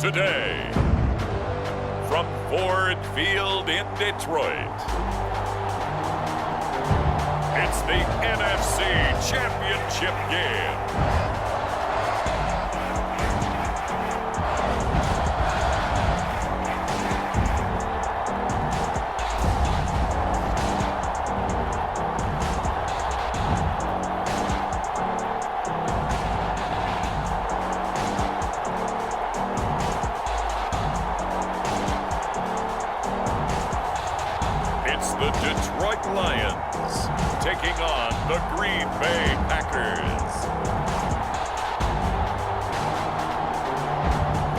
today, from Ford Field in Detroit, it's the NFC Championship game. The Detroit Lions taking on the Green Bay Packers.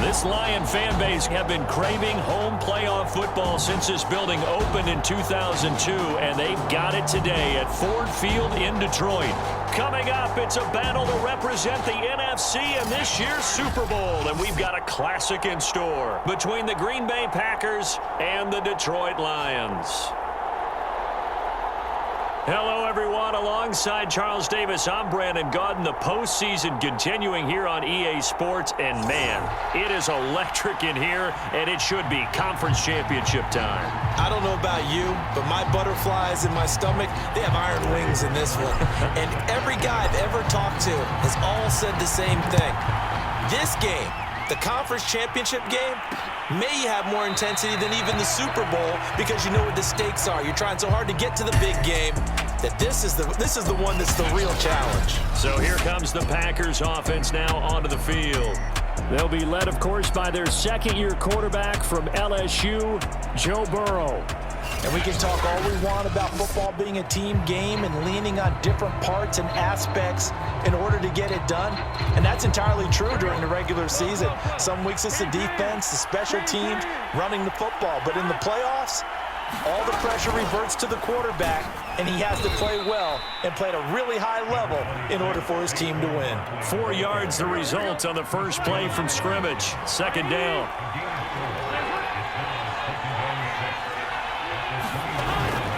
This Lion fan base have been craving home playoff football since this building opened in 2002, and they've got it today at Ford Field in Detroit. Coming up, it's a battle to represent the NFC in this year's Super Bowl, and we've got a classic in store between the Green Bay Packers and the Detroit Lions. Hello, everyone. Alongside Charles Davis, I'm Brandon Gaudin. The postseason continuing here on EA Sports. And, man, it is electric in here, and it should be conference championship time. I don't know about you, but my butterflies in my stomach, they have iron wings in this one. And every guy I've ever talked to has all said the same thing. This game, the conference championship game, may have more intensity than even the Super Bowl because you know what the stakes are. You're trying so hard to get to the big game that this is the one that's the real challenge. So here comes the Packers offense now onto the field. They'll be led, of course, by their second-year quarterback from LSU, Joe Burrow. And we can talk all we want about football being a team game and leaning on different parts and aspects in order to get it done. And that's entirely true during the regular season. Some weeks it's the defense, the special teams, running the football. But in the playoffs, all the pressure reverts to the quarterback, and he has to play well and play at a really high level in order for his team to win. 4 yards the result on the first play from scrimmage. Second down.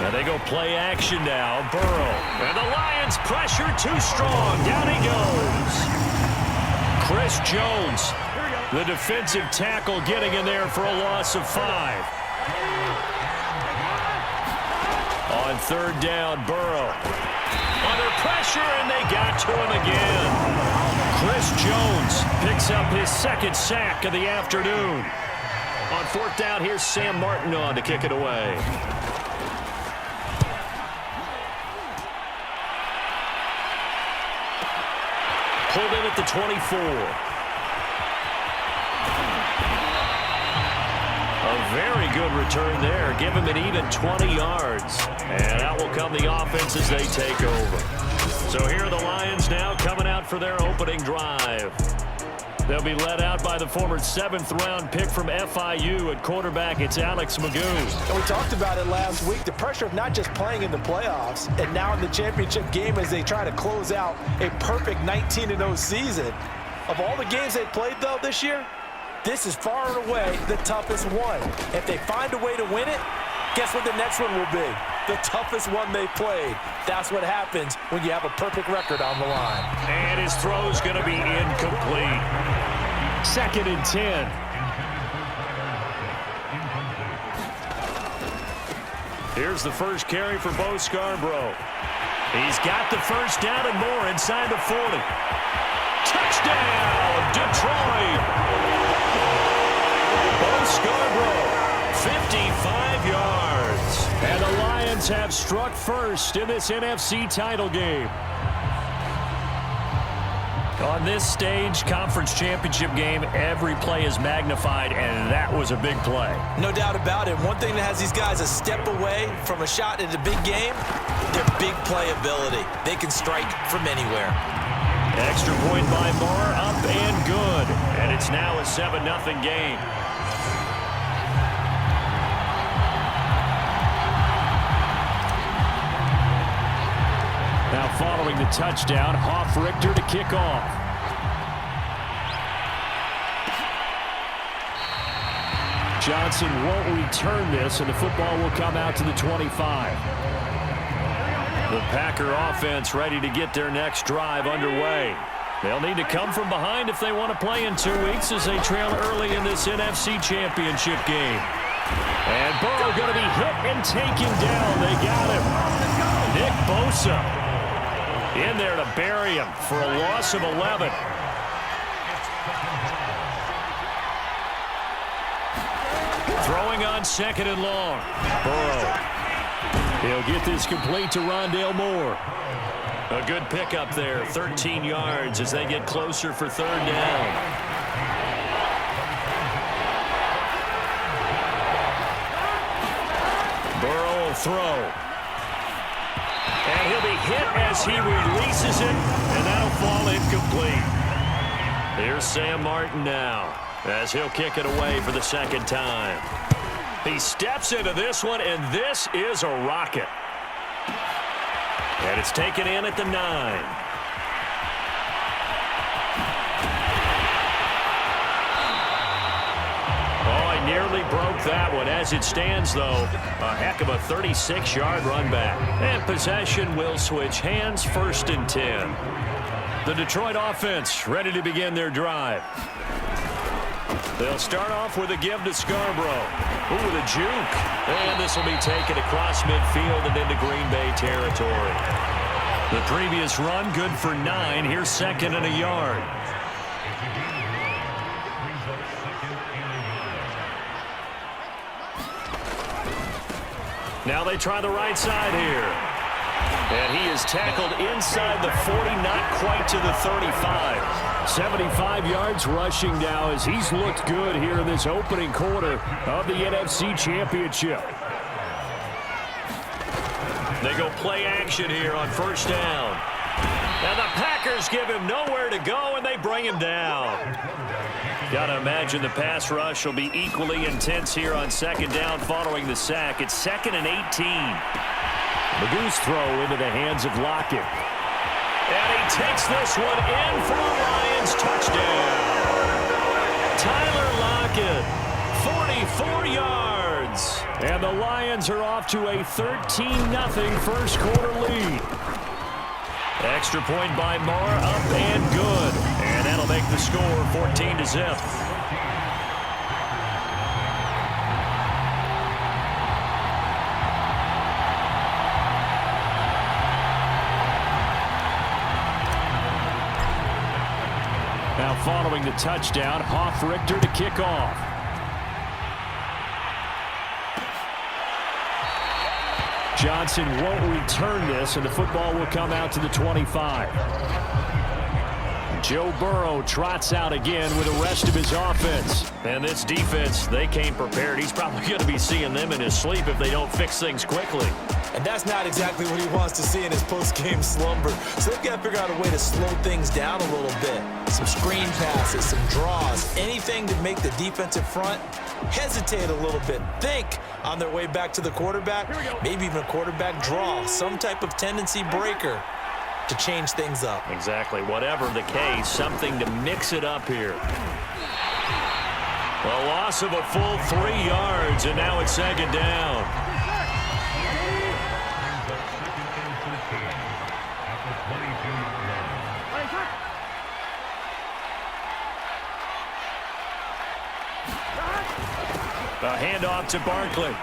And they go play action now. Burrow. And the Lions pressure too strong. Down he goes. Chris Jones, the defensive tackle, getting in there for a loss of 5. On third down, Burrow. Under pressure, and they got to him again. Chris Jones picks up his second sack of the afternoon. On fourth down, here's Sam Martin on to kick it away. Pulled in at the 24. A very good return there. Give him an even 20 yards. And out will come the offense as they take over. So here are the Lions now coming out for their opening drive. They'll be led out by the former 7th-round pick from FIU at quarterback. It's Alex Magoo. And we talked about it last week, the pressure of not just playing in the playoffs and now in the championship game as they try to close out a perfect 19-0 season. Of all the games they played, though, this year, this is far and away the toughest one. If they find a way to win it, guess what the next one will be? The toughest one they played. That's what happens when you have a perfect record on the line. And his throw's going to be incomplete. 2nd and 10. Here's the first carry for Bo Scarborough. He's got the first down and more inside the 40. Touchdown, Detroit! Bo Scarborough, 55 yards. And the Lions have struck first in this NFC title game. On this stage, conference championship game, every play is magnified, and that was a big play. No doubt about it. One thing that has these guys a step away from a shot at a big game, their big play ability. They can strike from anywhere. Extra point by Moore, up and good. And it's now a 7-0 game. Now following the touchdown, Hoff-Richter to kick off. Johnson won't return this, and the football will come out to the 25. The Packer offense ready to get their next drive underway. They'll need to come from behind if they want to play in 2 weeks as they trail early in this NFC Championship game. And Burrow going to be hit and taken down. They got him. Nick Bosa in there to bury him for a loss of 11. Throwing on 2nd and long. Burrow. He'll get this complete to Rondale Moore. A good pickup there, 13 yards as they get closer for 3rd down. Burrow will throw. And he'll be hit as he releases it, and that'll fall incomplete. Here's Sam Martin now as he'll kick it away for the 2nd time. He steps into this one, and this is a rocket. And it's taken in at the 9. Oh, I nearly broke that one. As it stands, though, a heck of a 36-yard run back. And possession will switch hands, 1st and 10. The Detroit offense ready to begin their drive. They'll start off with a give to Scarborough. Ooh, with a juke. And this will be taken across midfield and into Green Bay territory. The previous run, good for 9. Here's 2nd and a yard. Now they try the right side here. And he is tackled inside the 40, not quite to the 35. 75 yards rushing now as he's looked good here in this opening quarter of the NFC Championship. They go play action here on 1st down. And the Packers give him nowhere to go, and they bring him down. Got to imagine the pass rush will be equally intense here on 2nd down following the sack. It's 2nd and 18. Magoo's throw into the hands of Lockett. And he takes this one in for a Lions touchdown. Tyler Lockett, 44 yards. And the Lions are off to a 13-0 first quarter lead. Extra point by Moore, up and good. And that'll make the score 14-0. Now following the touchdown, Hoff-Richter to kick off. Johnson won't return this, and the football will come out to the 25. Joe Burrow trots out again with the rest of his offense. And this defense, they came prepared. He's probably going to be seeing them in his sleep if they don't fix things quickly. And that's not exactly what he wants to see in his post-game slumber. So they've got to figure out a way to slow things down a little bit. Some screen passes, some draws, anything to make the defensive front hesitate a little bit. Think on their way back to the quarterback, maybe even a quarterback draw, some type of tendency breaker to change things up. Exactly. Whatever the case, something to mix it up here. A loss of a full 3 yards, and now it's 2nd down. A handoff to Barkley.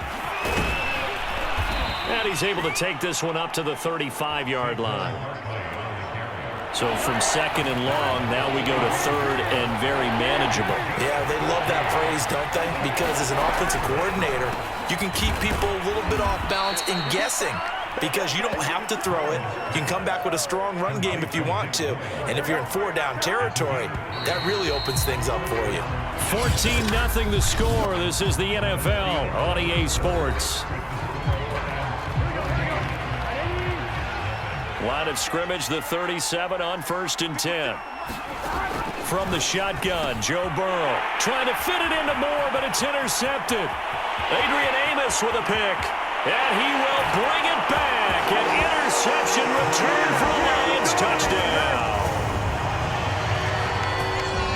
And he's able to take this one up to the 35-yard line. So from 2nd and long, now we go to 3rd and very manageable. Yeah, they love that phrase, don't they? Because as an offensive coordinator, you can keep people a little bit off balance and guessing. Because you don't have to throw it. You can come back with a strong run game if you want to. And if you're in 4-down territory, that really opens things up for you. 14-0 the score. This is the NFL on EA Sports. Line of scrimmage, the 37 on 1st and 10. From the shotgun, Joe Burrow trying to fit it into Moore, but it's intercepted. Adrian Amos with a pick, and he will bring it back. An interception return for a Lions touchdown.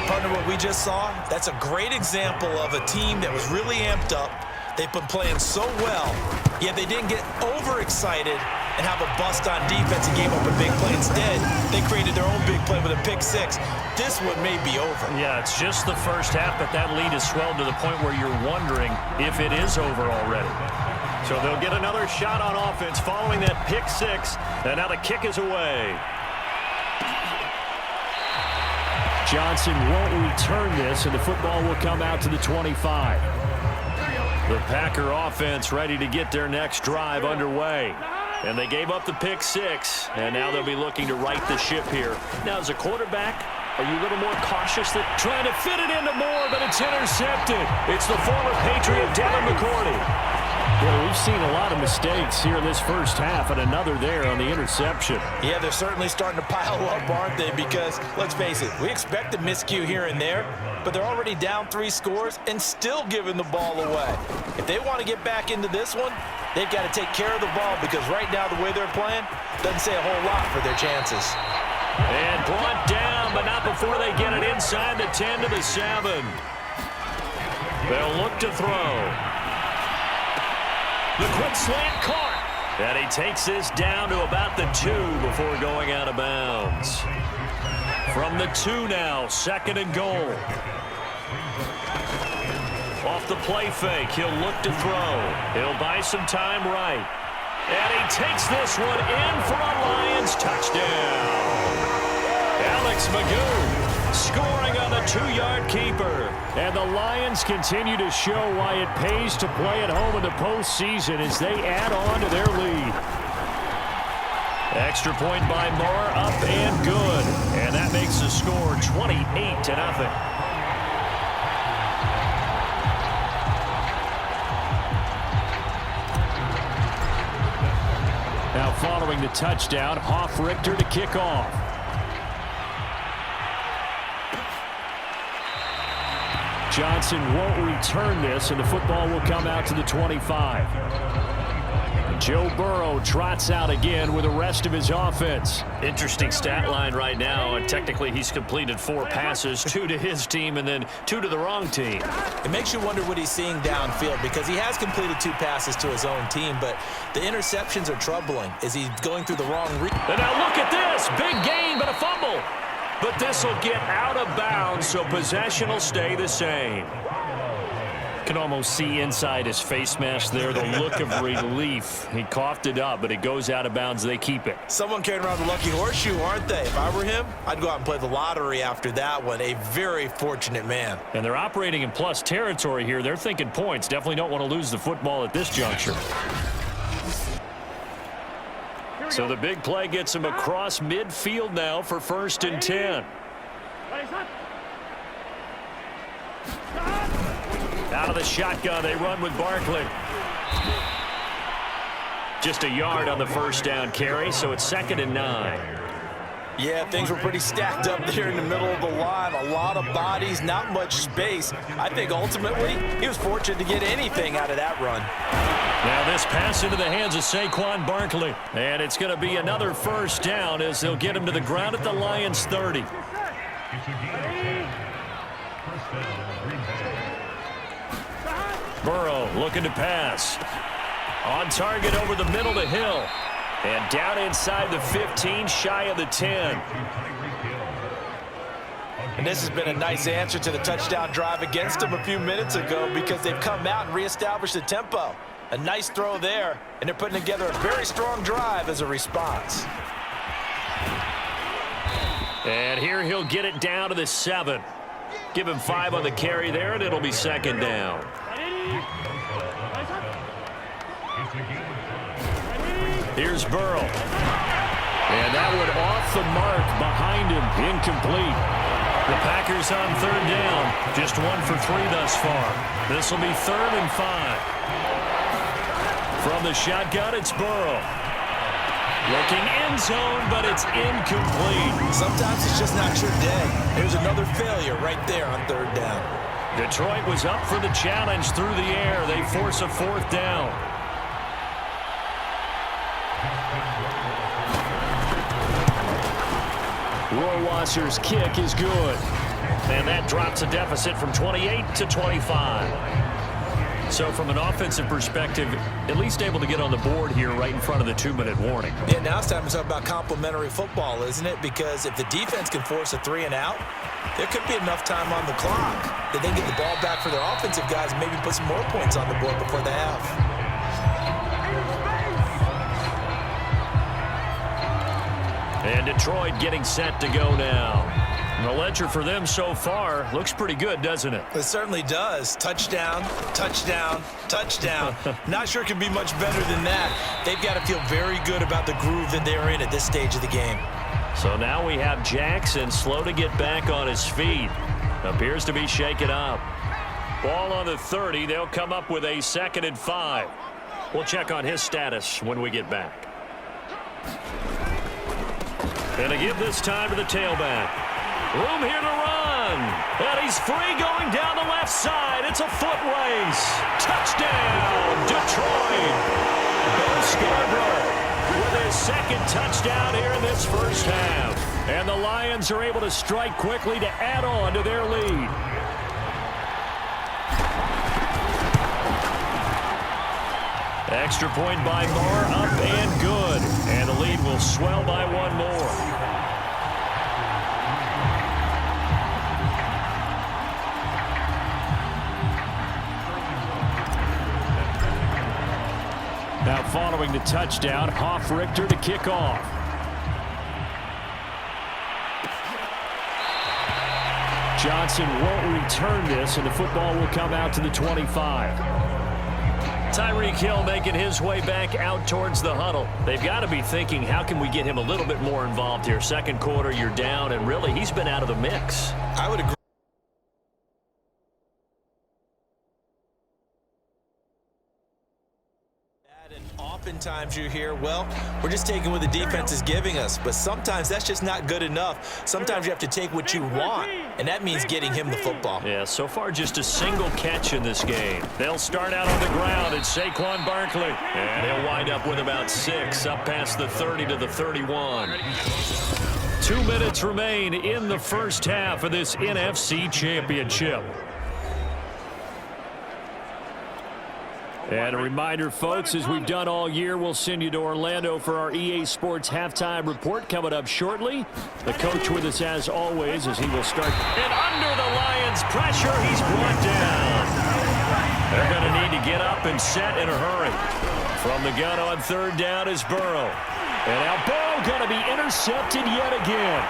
Partner, what we just saw, that's a great example of a team that was really amped up. They've been playing so well, yet they didn't get overexcited and have a bust on defense and gave up a big play. Instead, they created their own big play with a pick six. This one may be over. Yeah, it's just the first half, but that lead has swelled to the point where you're wondering if it is over already. So they'll get another shot on offense following that pick six, and now the kick is away. Johnson won't return this, and the football will come out to the 25. The Packer offense ready to get their next drive underway. And they gave up the pick six, and now they'll be looking to right the ship here. Now, as a quarterback, are you a little more cautious than trying to fit it into Moore, but it's intercepted. It's the former Patriot, Devin McCourty. Well, we've seen a lot of mistakes here in this first half, and another there on the interception. Yeah, they're certainly starting to pile up, aren't they? Because, let's face it, we expect a miscue here and there, but they're already down 3 scores and still giving the ball away. If they want to get back into this one, they've got to take care of the ball, because right now the way they're playing doesn't say a whole lot for their chances. And brought down, but not before they get it inside the 10 to the 7. They'll look to throw. The quick slant caught. And he takes this down to about the 2 before going out of bounds. From the 2 now, 2nd and goal. Off the play fake, he'll look to throw. He'll buy some time right. And he takes this one in for a Lions touchdown. Alex Magoo scoring on the 2-yard keeper. And the Lions continue to show why it pays to play at home in the postseason as they add on to their lead. Extra point by Moore, up and good. And that makes the score 28-0. Now following the touchdown, Hoff-Richter to kick off. Johnson won't return this, and the football will come out to the 25. Joe Burrow trots out again with the rest of his offense. Interesting stat line right now. And technically, he's completed 4 passes, 2 to his team and then 2 to the wrong team. It makes you wonder what he's seeing downfield, because he has completed 2 passes to his own team, but the interceptions are troubling. Is he going through the wrong read? And now look at this. Big gain, but a fumble. But this will get out of bounds, so possession will stay the same. Can almost see inside his face mask there the look of relief. He coughed it up, but it goes out of bounds. They keep it. Someone carrying around the lucky horseshoe, aren't they? If I were him, I'd go out and play the lottery after that one. A very fortunate man. And they're operating in plus territory here. They're thinking points. Definitely don't want to lose the football at this juncture. So the big play gets him across midfield now for 1st and 10. Out of the shotgun, they run with Barkley. Just a yard on the first down carry, so it's 2nd and 9. Yeah, things were pretty stacked up there in the middle of the line. A lot of bodies, not much space. I think ultimately he was fortunate to get anything out of that run. Now this pass into the hands of Saquon Barkley. And it's going to be another first down as they'll get him to the ground at the Lions 30. Burrow looking to pass. On target over the middle to Hill. And down inside the 15, shy of the 10. And this has been a nice answer to the touchdown drive against them a few minutes ago, because they've come out and reestablished the tempo. A nice throw there, and they're putting together a very strong drive as a response. And here he'll get it down to the 7. Give him 5 on the carry there, and it'll be 2nd down. Here's Burrow. And that one off the mark behind him, incomplete. The Packers on 3rd down, just 1 for 3 thus far. This will be 3rd and 5. From the shotgun, it's Burrow. Looking end zone, but it's incomplete. Sometimes it's just not your day. There's another failure right there on 3rd down. Detroit was up for the challenge through the air. They force a 4th down. Rohrwasser's kick is good. And that drops a deficit from 28 to 25. So from an offensive perspective, at least able to get on the board here right in front of the 2-minute warning. Yeah, now it's time to talk about complementary football, isn't it? Because if the defense can force a 3 and out, there could be enough time on the clock that they get the ball back for their offensive guys and maybe put some more points on the board before the half. And Detroit getting set to go now. The ledger for them so far looks pretty good, doesn't it? It certainly does. Touchdown, touchdown, touchdown. Not sure it can be much better than that. They've got to feel very good about the groove that they're in at this stage of the game. So now we have Jackson slow to get back on his feet. Appears to be shaken up. Ball on the 30. They'll come up with a 2nd and 5. We'll check on his status when we get back. And to give this time to the tailback. Room here to run. And he's free going down the left side. It's a foot race. Touchdown, Detroit. Bo Scarborough with his 2nd touchdown here in this first half. And the Lions are able to strike quickly to add on to their lead. Extra point by Moore, up and good. And the lead will swell by 1 more. Now following the touchdown, Hoff-Richter to kick off. Johnson won't return this, and the football will come out to the 25. Tyreek Hill making his way back out towards the huddle. They've got to be thinking, how can we get him a little bit more involved here? Second quarter, you're down, and really, he's been out of the mix. I would agree. Oftentimes you hear, well, we're just taking what the defense is giving us. But sometimes that's just not good enough. Sometimes you have to take what you want, and that means getting him the football. Yeah, so far just a single catch in this game. They'll start out on the ground. It's Saquon Barkley. And he'll wind up with about 6 up past the 30 to the 31. 2 minutes remain in the first half of this NFC Championship. And a reminder, folks, as we've done all year, we'll send you to Orlando for our EA Sports halftime report coming up shortly. The coach with us as always as he will start. And under the Lions' pressure, he's brought down. They're going to need to get up and set in a hurry. From the gun on 3rd down is Burrow. And now Burrow going to be intercepted yet again.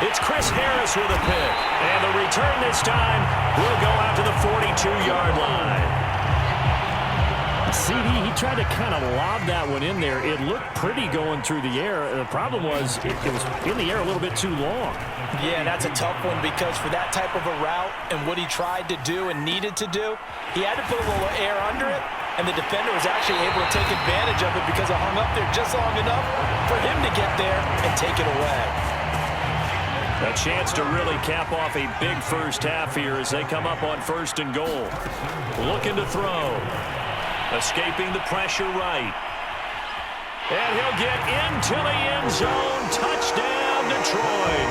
It's Chris Harris with a pick. And the return this time will go out to the 42-yard line. CD, he tried to kind of lob that one in there. It looked pretty going through the air. The problem was it was in the air a little bit too long. Yeah, that's a tough one because for that type of a route and what he tried to do and needed to do, he had to put a little air under it, and the defender was actually able to take advantage of it because it hung up there just long enough for him to get there and take it away. A chance to really cap off a big first half here as they come up on 1st and goal. Looking to throw. Escaping the pressure right. And he'll get into the end zone. Touchdown, Detroit.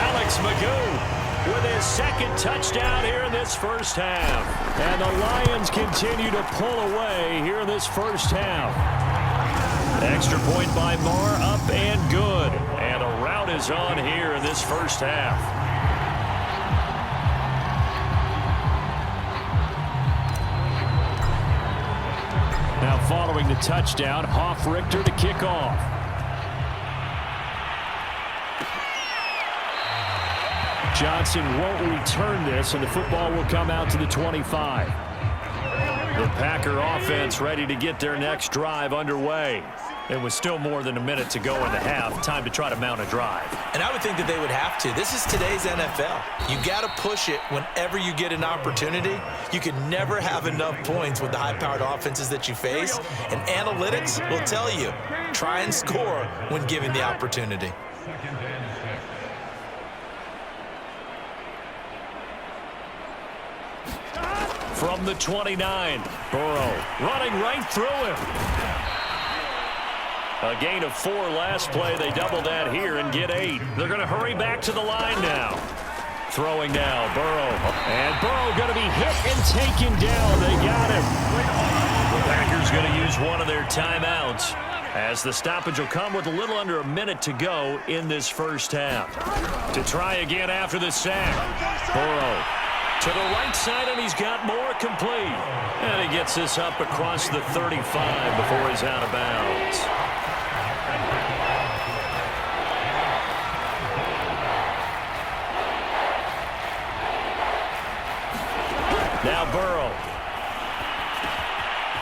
Alex Magoo with his 2nd touchdown here in this first half. And the Lions continue to pull away here in this first half. Extra point by Moore, up and good. And a rout is on here in this first half. Now following the touchdown, Hoff-Richter to kick off. Johnson won't return this, and the football will come out to the 25. The Packer offense ready to get their next drive underway. It was still more than a minute to go in the half. Time to try to mount a drive. And I would think that they would have to. This is today's NFL. You got to push it whenever you get an opportunity. You can never have enough points with the high-powered offenses that you face. And analytics will tell you, try and score when given the opportunity. From the 29, Burrow running right through him. A gain of 4 last play. They double that here and get 8. They're going to hurry back to the line now. Throwing now, Burrow. And Burrow going to be hit and taken down. They got him. The Packers going to use one of their timeouts, as the stoppage will come with a little under a minute to go in this first half. To try again after the sack. Burrow to the right side, and he's got more complete. And he gets this up across the 35 before he's out of bounds. Now Burrow.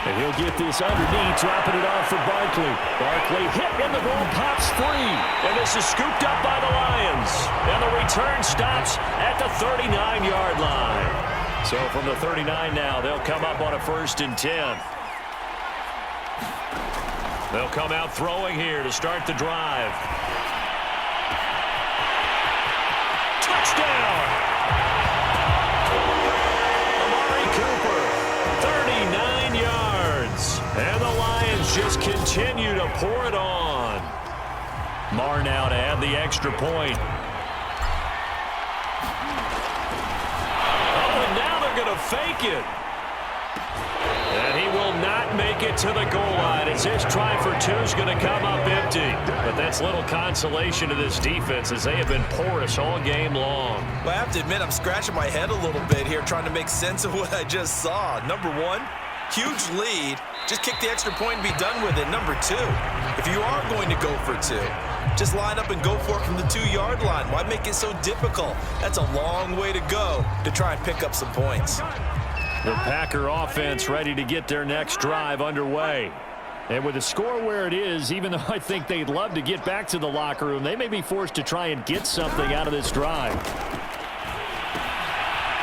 And he'll get this underneath, dropping it off for Barkley. Barkley hit, and the ball pops free. And this is scooped up by the Lions. And the return stops at the 39-yard line. So from the 39 now, they'll come up on a 1st and 10. They'll come out throwing here to start the drive. Touchdown! And the Lions just continue to pour it on. Marr now to add the extra point. Oh, and now they're going to fake it. And he will not make it to the goal line, as his try for two is going to come up empty. But that's little consolation to this defense, as they have been porous all game long. Well, I have to admit, I'm scratching my head a little bit here, trying to make sense of what I just saw. Number one, huge lead. Just kick the extra point and be done with it. Number two, if you are going to go for two, just line up and go for it from the 2-yard line. Why make it so difficult? That's a long way to go to try and pick up some points. The Packer offense ready to get their next drive underway. And with the score where it is, even though I think they'd love to get back to the locker room, they may be forced to try and get something out of this drive.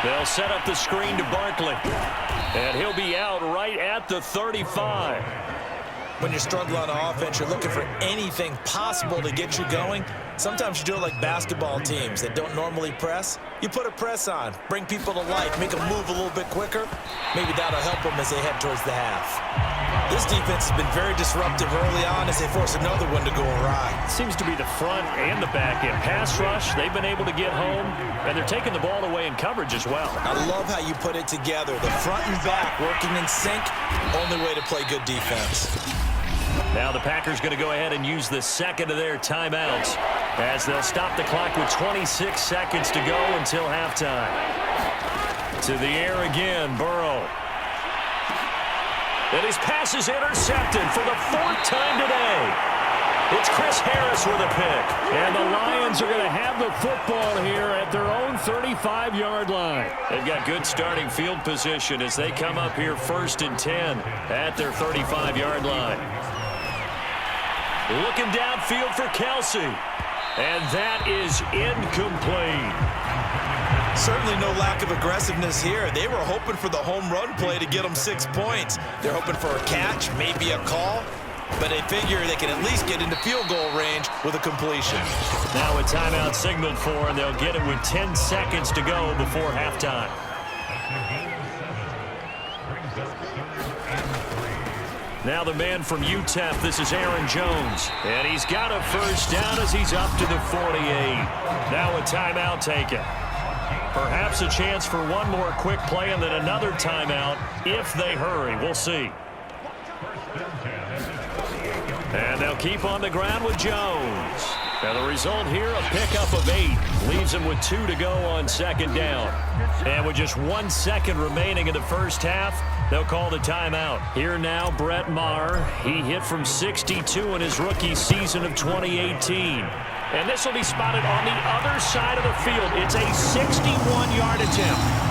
They'll set up the screen to Barkley. And he'll be out right at the 35. When you're struggling on offense, you're looking for anything possible to get you going. Sometimes you do it like basketball teams that don't normally press. You put a press on, bring people to life, make them move a little bit quicker. Maybe that'll help them as they head towards the half. This defense has been very disruptive early on as they force another one to go awry. Seems to be the front and the back end. Pass rush, they've been able to get home, and they're taking the ball away in coverage as well. I love how you put it together. The front and back working in sync, only way to play good defense. Now the Packers going to go ahead and use the second of their timeouts, as they'll stop the clock with 26 seconds to go until halftime. To the air again, Burrow. And his pass is intercepted for the 4th time today. It's Chris Harris with a pick. And the Lions are going to have the football here at their own 35-yard line. They've got good starting field position as they come up here 1st and 10 at their 35-yard line. Looking downfield for Kelsey. And that is incomplete. Certainly no lack of aggressiveness here. They were hoping for the home run play to get them 6 points. They're hoping for a catch, maybe a call, but they figure they can at least get into field goal range with a completion. Now a timeout signaled for, and they'll get it with 10 seconds to go before halftime. Now the man from UTEP, this is Aaron Jones. And he's got a first down as he's up to the 48. Now a timeout taken. Perhaps a chance for one more quick play and then another timeout if they hurry. We'll see. And they'll keep on the ground with Jones. Now the result here, a pickup of 8. Leaves him with 2 to go on 2nd down. And with just 1 second remaining in the first half, they'll call the timeout. Here now, Brett Maher. He hit from 62 in his rookie season of 2018. And this will be spotted on the other side of the field. It's a 61-yard attempt.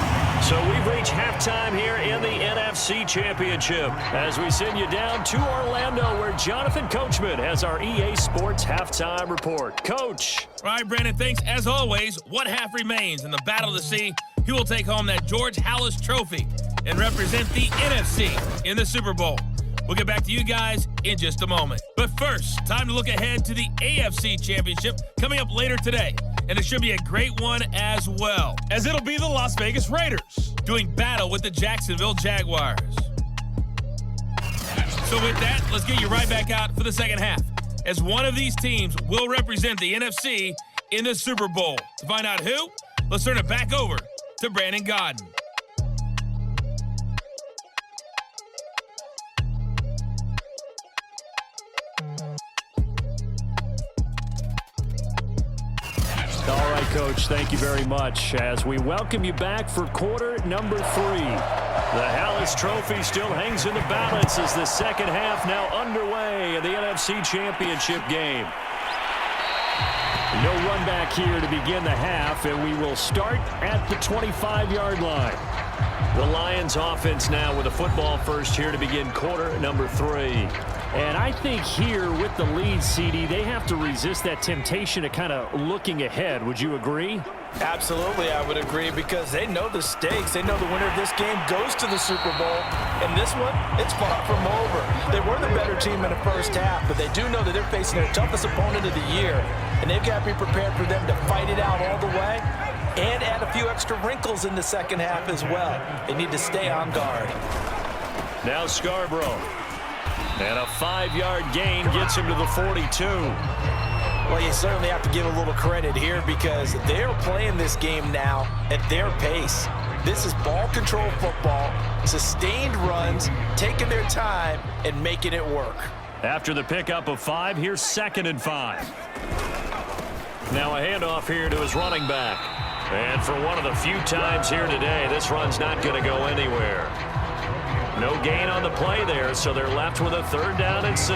So we've reached halftime here in the NFC Championship as we send you down to Orlando, where Jonathan Coachman has our EA Sports Halftime Report. Coach. All right, Brandon, thanks. As always, one half remains in the battle to see who will take home that George Halas Trophy and represent the NFC in the Super Bowl. We'll get back to you guys in just a moment. But first, time to look ahead to the AFC Championship coming up later today. And it should be a great one as well, as it'll be the Las Vegas Raiders doing battle with the Jacksonville Jaguars. So with that, let's get you right back out for the second half, as one of these teams will represent the NFC in the Super Bowl. To find out who, let's turn it back over to Brandon Godden. All right, Coach, thank you very much as we welcome you back for quarter number 3. The Hallis Trophy still hangs in the balance as the second half now underway in the NFC Championship game. No run back here to begin the half, and we will start at the 25-yard line. The Lions offense now with a football first here to begin quarter number 3. And I think here with the lead, CD, they have to resist that temptation of kind of looking ahead. Would you agree? Absolutely, I would agree, because they know the stakes. They know the winner of this game goes to the Super Bowl. And this one, it's far from over. They were the better team in the first half, but they do know that they're facing their toughest opponent of the year. And they've got to be prepared for them to fight it out all the way and add a few extra wrinkles in the second half as well. They need to stay on guard. Now Scarborough. And a 5-yard gain gets him to the 42. Well, you certainly have to give a little credit here because they're playing this game now at their pace. This is ball control football, sustained runs, taking their time, and making it work. After the pickup of 5, here's 2nd and 5. Now a handoff here to his running back. And for one of the few times here today, this run's not going to go anywhere. No gain on the play there, so they're left with a 3rd down and 6.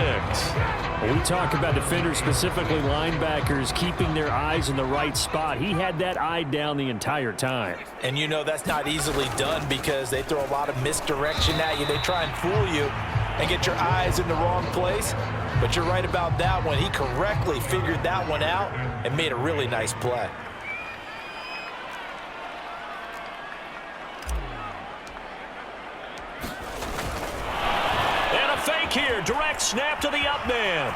We talk about defenders, specifically linebackers, keeping their eyes in the right spot. He had that eye down the entire time. And you know that's not easily done because they throw a lot of misdirection at you. They try and fool you and get your eyes in the wrong place. But you're right about that one. He correctly figured that one out and made a really nice play. Here, direct snap to the up man.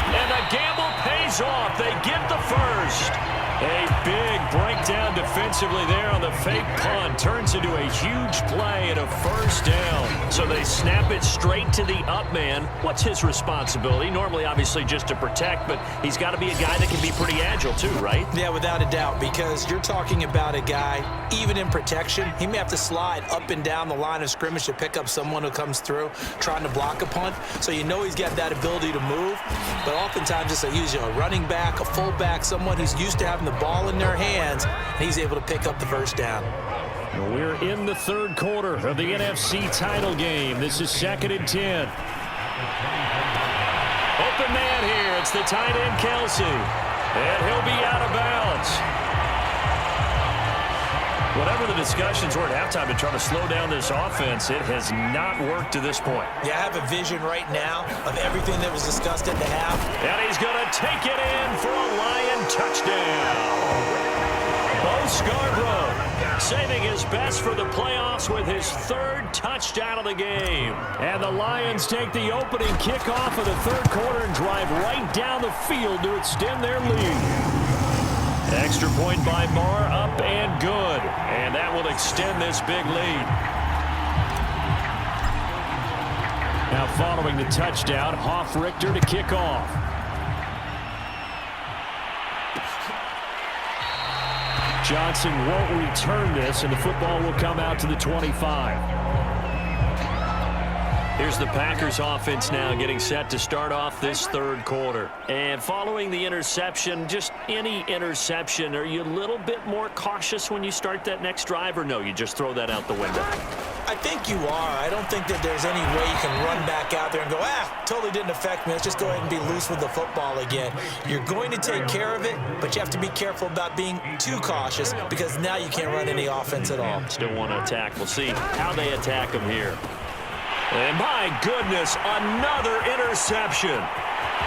And the gamble pays off. They get the first. A big breakdown defensively there on the fake punt. Turns into a huge play and a 1st down. So they snap it straight to the up man. What's his responsibility? Normally, obviously, just to protect, but he's got to be a guy that can be pretty agile too, right? Yeah, without a doubt, because you're talking about a guy, even in protection, he may have to slide up and down the line of scrimmage to pick up someone who comes through trying to block a punt. So you know he's got that ability to move, but oftentimes it's usually a running back, a fullback, someone who's used to having the ball in their hands, and he's able to pick up the 1st down. We're in the 3rd quarter of the NFC title game. This is 2nd and 10. Open man here. It's the tight end, Kelsey. And he'll be out of bounds. Whatever the discussions were at halftime to try to slow down this offense, it has not worked to this point. Yeah, I have a vision right now of everything that was discussed at the half. And he's going to take it in for a Lion touchdown. Bo Scarborough saving his best for the playoffs with his 3rd touchdown of the game. And the Lions take the opening kickoff of the 3rd quarter and drive right down the field to extend their lead. Extra point by Marr, up and good. And that will extend this big lead. Now following the touchdown, Hoff-Richter to kick off. Johnson won't return this, and the football will come out to the 25. Here's the Packers offense now getting set to start off this 3rd quarter. And following the interception, just any interception, are you a little bit more cautious when you start that next drive, or no, you just throw that out the window? I think you are. I don't think that there's any way you can run back out there and go, totally didn't affect me. Let's just go ahead and be loose with the football again. You're going to take care of it, but you have to be careful about being too cautious because now you can't run any offense at all. Still want to attack. We'll see how they attack him here. And my goodness, another interception.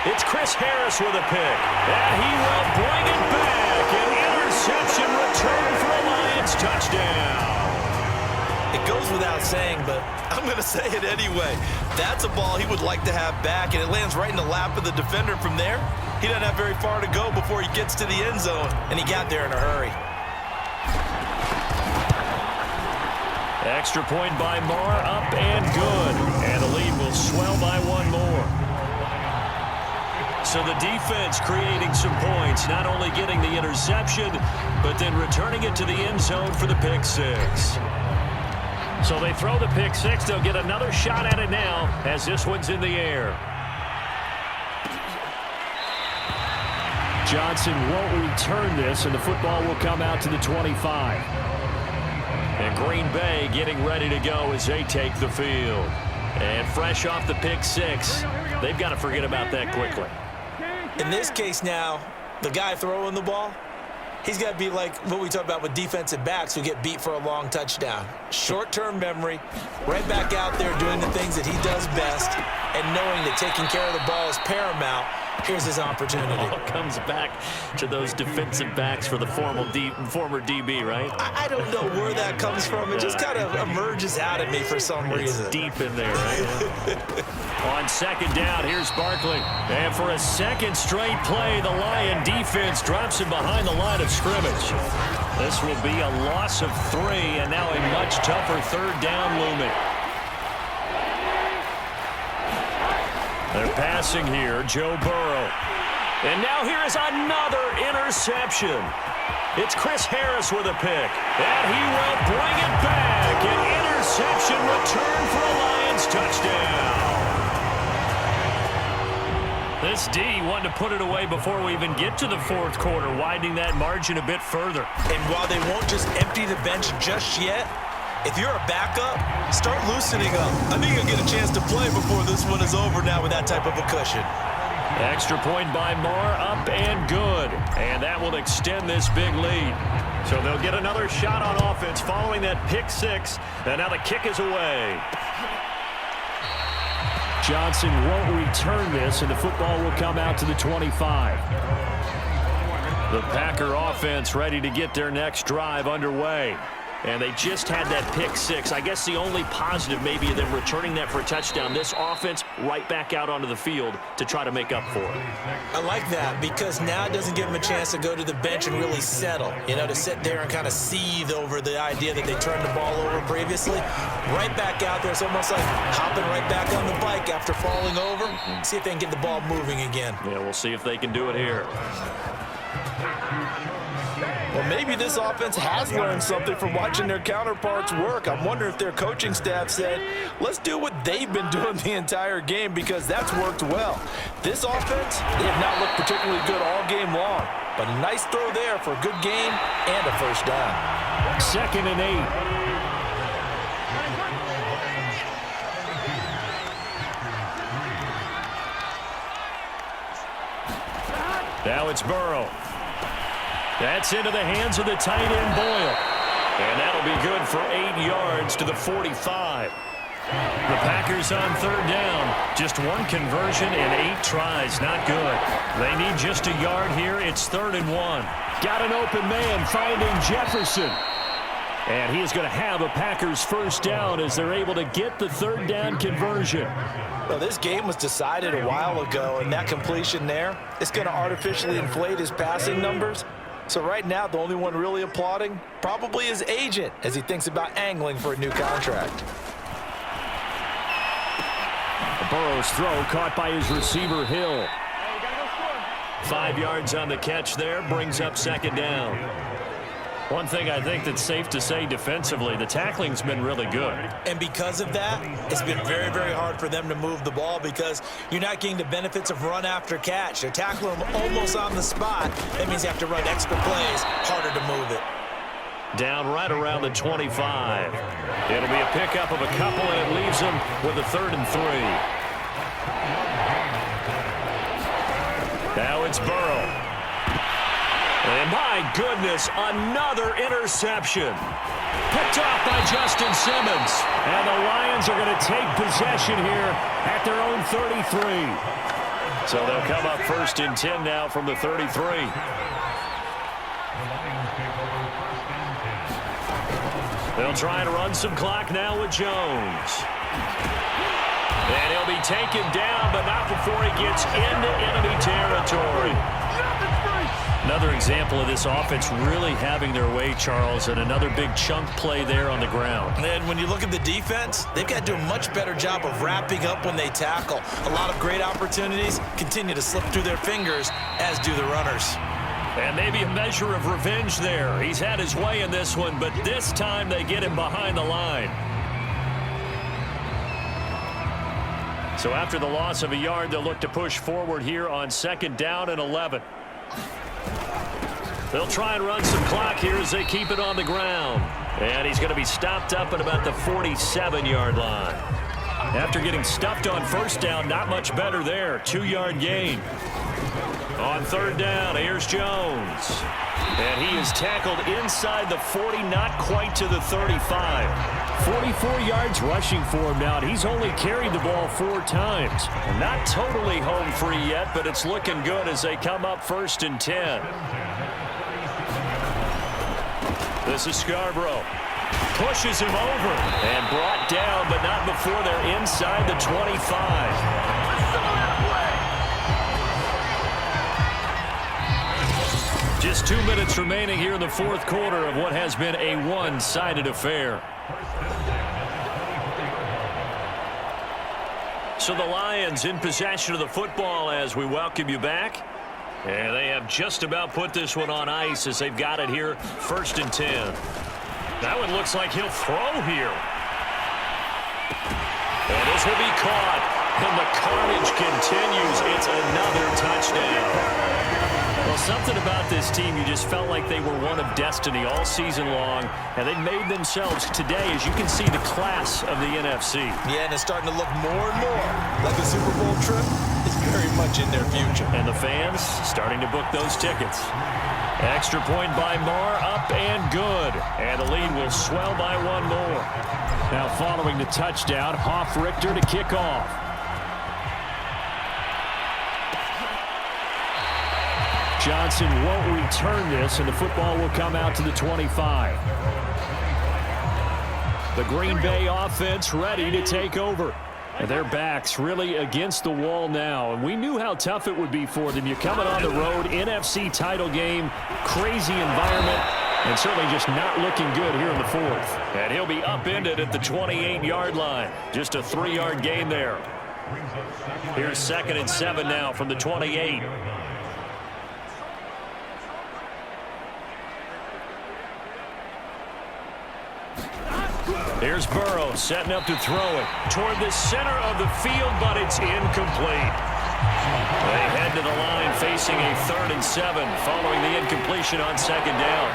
It's Chris Harris with a pick. And he will bring it back. An interception return for a Lions touchdown. It goes without saying, but I'm going to say it anyway. That's a ball he would like to have back, and it lands right in the lap of the defender. From there, he doesn't have very far to go before he gets to the end zone, and he got there in a hurry. Extra point by Marr, up and good. And the lead will swell by 1 more. So the defense creating some points, not only getting the interception, but then returning it to the end zone for the pick six. So they throw the pick six. They'll get another shot at it now as this one's in the air. Johnson won't return this, and the football will come out to the 25. And Green Bay getting ready to go as they take the field. And fresh off the pick six, they've got to forget about that quickly. In this case now, the guy throwing the ball, he's got to be like what we talk about with defensive backs who get beat for a long touchdown. Short-term memory, right back out there doing the things that he does best, and knowing that taking care of the ball is paramount. Here's his opportunity. All comes back to those defensive backs for the former DB, right? I don't know where that comes from. It just kind of emerges out at me for some reason. It's deep in there, right? On second down, here's Barkley. And for a second straight play, the Lion defense drops him behind the line of scrimmage. This will be a loss of 3, and now a much tougher third down looming. They're passing here, Joe Burrow. And now here is another interception. It's Chris Harris with a pick. And he will bring it back. An interception return for a Lions touchdown. This D wanted to put it away before we even get to the fourth quarter, widening that margin a bit further. And while they won't just empty the bench just yet, if you're a backup, start loosening up. I think you'll get a chance to play before this one is over now with that type of a cushion. Extra point by Moore, up and good. And that will extend this big lead. So they'll get another shot on offense following that pick six. And now the kick is away. Johnson won't return this, and the football will come out to the 25. The Packer offense ready to get their next drive underway. And they just had that pick six. I guess the only positive maybe of them returning that for a touchdown. This offense right back out onto the field to try to make up for it. I like that because now it doesn't give them a chance to go to the bench and really settle. You know, to sit there and kind of seethe over the idea that they turned the ball over previously. Right back out there. It's almost like hopping right back on the bike after falling over. See if they can get the ball moving again. Yeah, we'll see if they can do it here. Well, maybe this offense has learned something from watching their counterparts work. I'm wondering if their coaching staff said, let's do what they've been doing the entire game because that's worked well. This offense, they have not looked particularly good all game long, but a nice throw there for a good gain and a first down. 2nd and 8. Now it's Burrow. That's into the hands of the tight end, Boyle. And that'll be good for 8 yards to the 45. The Packers on third down. Just one conversion and 8 tries. Not good. They need just a yard here. It's 3rd and 1. Got an open man finding Jefferson. And he is going to have a Packers first down as they're able to get the third down conversion. Well, this game was decided a while ago, and that completion there is going to artificially inflate his passing numbers. So right now, the only one really applauding probably his agent as he thinks about angling for a new contract. Burrow's throw caught by his receiver, Hill. 5 yards on the catch there, brings up 2nd down. One thing I think that's safe to say defensively, the tackling's been really good. And because of that, it's been very, very hard for them to move the ball because you're not getting the benefits of run after catch. They're tackling them almost on the spot. That means you have to run extra plays, harder to move it. Down right around the 25. It'll be a pickup of a couple, and it leaves them with a 3rd and 3. Now it's Burrow. And my goodness, another interception. Picked off by Justin Simmons. And the Lions are going to take possession here at their own 33. So they'll come up 1st and 10 now from the 33. They'll try to run some clock now with Jones. And he'll be taken down, but not before he gets into enemy territory. Another example of this offense really having their way, Charles, and another big chunk play there on the ground. And when you look at the defense, they've got to do a much better job of wrapping up when they tackle. A lot of great opportunities continue to slip through their fingers, as do the runners. And maybe a measure of revenge there. He's had his way in this one, but this time they get him behind the line. So after the loss of a yard, they'll look to push forward here on 2nd down and 11. They'll try and run some clock here as they keep it on the ground. And he's going to be stopped up at about the 47-yard line. After getting stuffed on 1st down, not much better there. 2-yard gain. On 3rd down, here's Jones. And he is tackled inside the 40, not quite to the 35. 44 yards rushing for him now, and he's only carried the ball 4 times. Not totally home free yet, but it's looking good as they come up 1st and 10. This is Scarborough. Pushes him over and brought down, but not before they're inside the 25. Just 2 minutes remaining here in the 4th quarter of what has been a one-sided affair. So the Lions in possession of the football as we welcome you back. And they have just about put this one on ice as they've got it here, 1st and 10. That one looks like he'll throw here. And this will be caught. And the carnage continues. It's another touchdown. Well, something about this team, you just felt like they were one of destiny all season long, and they made themselves today, as you can see, the class of the NFC. Yeah, and it's starting to look more and more like a Super Bowl trip is very much in their future. And the fans starting to book those tickets. Extra point by Marr, up and good. And the lead will swell by 1 more. Now following the touchdown, Hoff-Richter to kick off. Johnson won't return this, and the football will come out to the 25. The Green Bay offense ready to take over. And their backs really against the wall now. And we knew how tough it would be for them. You're coming on the road, NFC title game, crazy environment, and certainly just not looking good here in the 4th. And he'll be upended at the 28-yard line. Just a 3-yard gain there. Here's 2nd and 7 now from the 28. Here's Burrow setting up to throw it toward the center of the field, but it's incomplete. They head to the line facing a 3rd and 7 following the incompletion on 2nd down.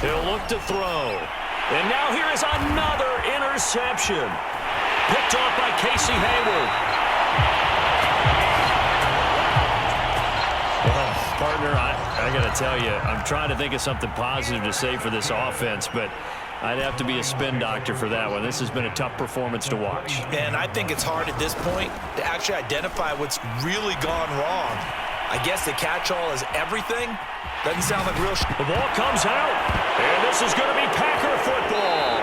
He'll look to throw. And now here is another interception. Picked off by Casey Hayward. Partner, I got to tell you, I'm trying to think of something positive to say for this offense, but I'd have to be a spin doctor for that one. This has been a tough performance to watch. And I think it's hard at this point to actually identify what's really gone wrong. I guess the catch-all is everything. Doesn't sound like real. The ball comes out, and this is going to be Packer football.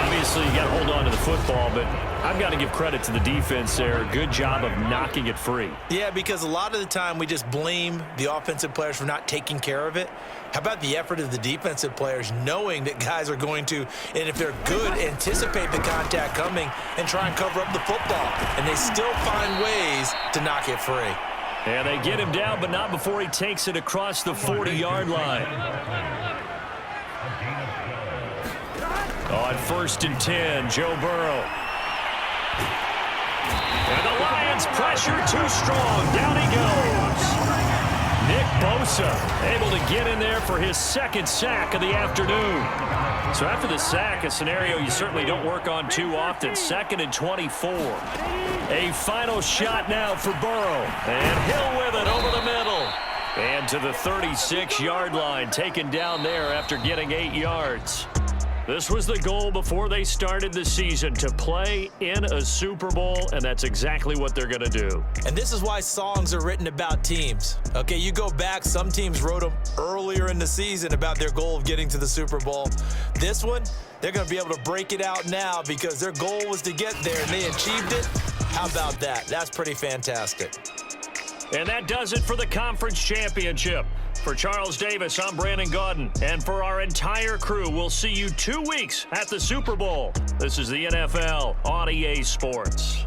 Obviously, you got to hold on to the football, but I've got to give credit to the defense there. Good job of knocking it free. Yeah, because a lot of the time we just blame the offensive players for not taking care of it. How about the effort of the defensive players knowing that guys are going to, and if they're good, anticipate the contact coming and try and cover up the football. And they still find ways to knock it free. And they get him down, but not before he takes it across the 40-yard line. On 1st and 10, Joe Burrow. And the Lions pressure too strong. Down he goes. Nick Bosa able to get in there for his 2nd sack of the afternoon. So after the sack, a scenario you certainly don't work on too often. 2nd and 24. A final shot now for Burrow. And Hill with it over the middle. And to the 36-yard line, taken down there after getting 8 yards. This was the goal before they started the season, to play in a Super Bowl, and that's exactly what they're going to do. And this is why songs are written about teams. Okay, you go back, some teams wrote them earlier in the season about their goal of getting to the Super Bowl. This one, they're going to be able to break it out now because their goal was to get there, and they achieved it. How about that? That's pretty fantastic. And that does it for the conference championship. For Charles Davis, I'm Brandon Gaudin. And for our entire crew, we'll see you 2 weeks at the Super Bowl. This is the NFL on EA Sports.